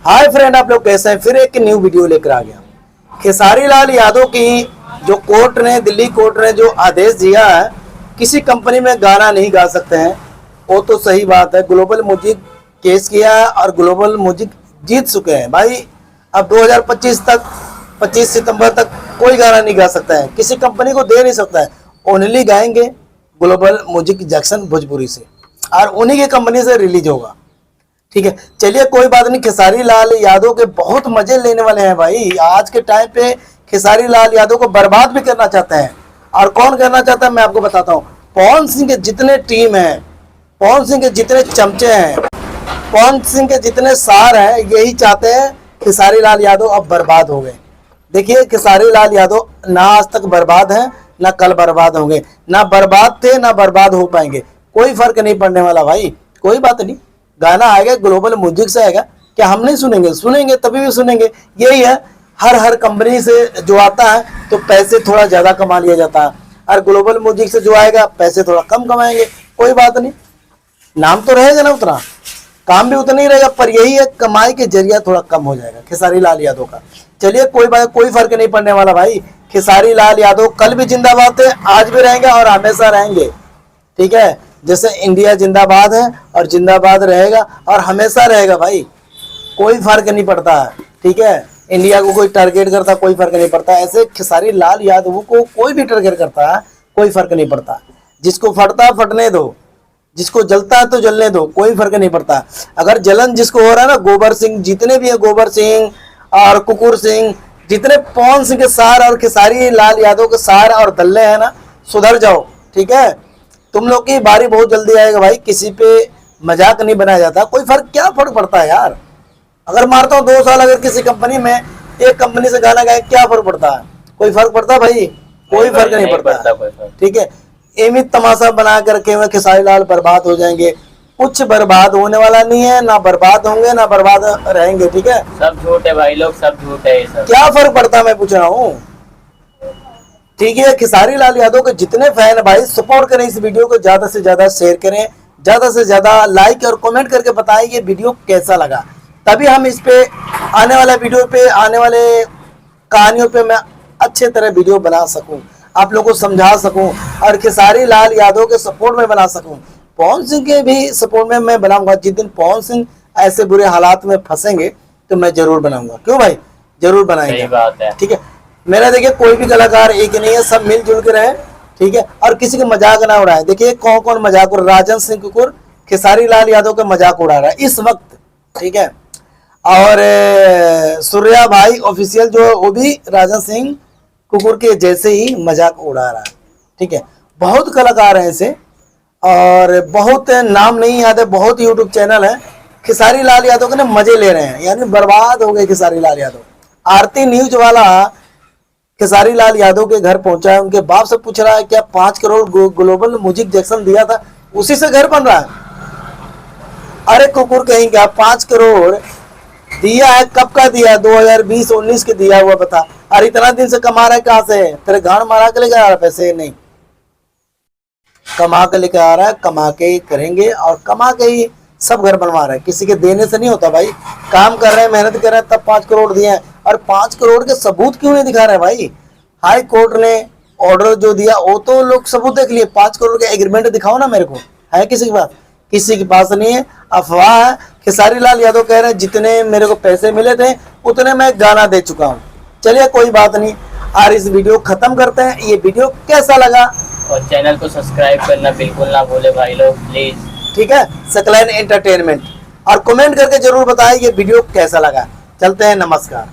Hi friend, आप लोग कैसे हैं? फिर एक न्यू वीडियो लेकर आ गया। खेसारी लाल यादव की जो कोर्ट ने, दिल्ली कोर्ट ने जो आदेश दिया है, किसी कंपनी में गाना नहीं गा सकते हैं, वो तो सही बात है। ग्लोबल म्यूजिक केस किया है और ग्लोबल म्यूजिक जीत चुके हैं भाई। अब 2025 तक, 25 सितंबर तक कोई गाना नहीं गा सकता है, किसी कंपनी को दे नहीं सकता है। ओनली गाएंगे ग्लोबल म्यूजिक जैक्सन भोजपुरी से, और उन्हीं की कंपनी से रिलीज होगा। ठीक है, चलिए कोई बात नहीं। खेसारी लाल यादव के बहुत मजे लेने वाले हैं भाई। आज के टाइम पे खेसारी लाल यादव को बर्बाद भी करना चाहते हैं। और कौन करना चाहता है मैं आपको बताता हूँ। पवन सिंह के जितने टीम हैं, पवन सिंह के जितने चमचे हैं, पवन सिंह के जितने सार हैं, यही चाहते हैं खेसारी लाल यादव अब बर्बाद हो गए। देखिए, खेसारी लाल यादव ना आज तक बर्बाद हैं, ना कल बर्बाद होंगे, ना बर्बाद थे ना बर्बाद हो पाएंगे। कोई फर्क नहीं पड़ने वाला भाई, कोई बात नहीं। गाना आएगा ग्लोबल म्यूजिक से आएगा, क्या हम नहीं सुनेंगे? सुनेंगे, तभी भी सुनेंगे। यही है, हर कंपनी से जो आता है तो पैसे थोड़ा ज़्यादा कमा लिया जाता है, और ग्लोबल म्यूजिक से जो आएगा पैसे थोड़ा कम कमाएंगे। कोई बात नहीं, नाम तो रहेगा ना उतना, काम भी उतना ही रहेगा, पर यही है कमाई के जरिया थोड़ा कम हो जाएगा खेसारी लाल यादव का। चलिए कोई बात, कोई फर्क नहीं पड़ने वाला भाई। खेसारी लाल यादव कल भी जिंदाबाद थे, आज भी रहेंगे और हमेशा रहेंगे। ठीक है, जैसे इंडिया जिंदाबाद है और जिंदाबाद रहेगा और हमेशा रहेगा भाई। कोई फर्क नहीं पड़ता है। ठीक है, इंडिया को कोई टारगेट करता, कोई फर्क नहीं पड़ता। ऐसे खेसारी लाल यादव को कोई भी टारगेट करता है, कोई फर्क नहीं पड़ता। जिसको फटता है फटने दो, जिसको जलता है तो जलने दो, कोई फर्क नहीं पड़ता। अगर जलन जिसको हो रहा है ना, गोबर सिंह, जितने भी है, गोबर सिंह और कुकुर सिंह, जितने पवन सिंह के सार और खेसारी लाल यादव के सार और दल्ले हैं ना, सुधर जाओ। ठीक है, तुम लोग की बारी बहुत जल्दी आएगा भाई। किसी पे मजाक नहीं बनाया जाता। कोई फर्क, क्या फर्क पड़ता है यार? अगर मारता हूँ 2 साल अगर किसी कंपनी में, एक कंपनी से गाना गाए, क्या फर्क पड़ता है? कोई फर्क पड़ता है भाई? कोई फर्क नहीं पड़ता। ठीक है, एमित तमाशा बना करके हुए खेसारी लाल बर्बाद हो जाएंगे। कुछ बर्बाद होने वाला नहीं है, ना बर्बाद होंगे ना बर्बाद रहेंगे। ठीक है, सब झूठ है भाई, लोग सब झूठ है। सब क्या फर्क पड़ता है, मैं पूछ रहा हूँ। ठीक है, खेसारी लाल यादव के जितने फैन भाई, सपोर्ट करें इस वीडियो को, ज्यादा से ज्यादा शेयर करें, ज्यादा से ज्यादा लाइक और कमेंट करके बताएं ये वीडियो कैसा लगा। तभी हम इस पे आने वाला वीडियो पे, आने वाले कहानियों पे मैं अच्छे तरह वीडियो बना सकूं, आप लोगों को समझा सकूं, और खेसारी लाल यादव के सपोर्ट में बना सकूं। पवन सिंह के भी सपोर्ट में मैं बनाऊंगा। जिस दिन पवन सिंह ऐसे बुरे हालात में फंसेंगे तो मैं जरूर बनाऊंगा। क्यों भाई, जरूर बनाएंगे। सही बात है। ठीक है, मेरा देखिए कोई भी कलाकार एक नहीं है, सब मिलजुल के रहे। ठीक है, और किसी के मजाक ना उड़ाए। देखिए कौन कौन मजाक उड़ा, राजन सिंह कुकुर खेसारी लाल यादव का मजाक उड़ा रहा है इस वक्त। ठीक है, और सूर्या भाई ऑफिशियल जो है, वो भी राजन सिंह कुकुर के जैसे ही मजाक उड़ा रहा है। ठीक है, बहुत कलाकार हैं ऐसे, और बहुत नाम नहीं याद है, बहुत यूट्यूब चैनल है। खेसारी लाल यादव के ना मजे ले रहे हैं, यानी बर्बाद हो गए खेसारी लाल यादव। आरती न्यूज वाला खेसारी लाल यादव के घर पहुंचा है, उनके बाप से पूछ रहा है क्या 5 करोड़ ग्लोबल म्यूजिक जैक्सन दिया था, उसी से घर बन रहा है। अरे कुकुर कहीं क्या 5 करोड़ दिया है? कब का दिया? 2020-19 के दिया हुआ बता। अरे इतना दिन से कमा रहा है, कहाँ से? तेरे गांड मारा के लेकर आ रहा है पैसे? नहीं, कमा के लेकर आ रहा है, कमा के ही करेंगे, और कमा के ही सब घर बनवा रहे हैं। किसी के देने से नहीं होता भाई। काम कर रहे हैं, मेहनत कर रहे हैं, तब 5 करोड़ दिए हैं। और 5 करोड़ के सबूत क्यों नहीं दिखा रहे भाई? हाई कोर्ट ने ऑर्डर जो दिया वो तो लोग सबूत देख लिए। 5 करोड़ के एग्रीमेंट दिखाओ ना मेरे को, है किसी के पास? किसी के पास नहीं है, अफवाह है। खेसारी लाल यादव कह रहे हैं जितने मेरे को पैसे मिले थे उतने मैं गाना दे चुका हूँ। चलिए कोई बात नहीं, और इस वीडियो खत्म करते हैं। ये वीडियो कैसा लगा, और चैनल को सब्सक्राइब करना बिल्कुल ना भूले भाई लोग, प्लीज। ठीक है, सकलैन एंटरटेनमेंट, और कमेंट करके जरूर बताएं ये वीडियो कैसा लगा। चलते हैं, नमस्कार।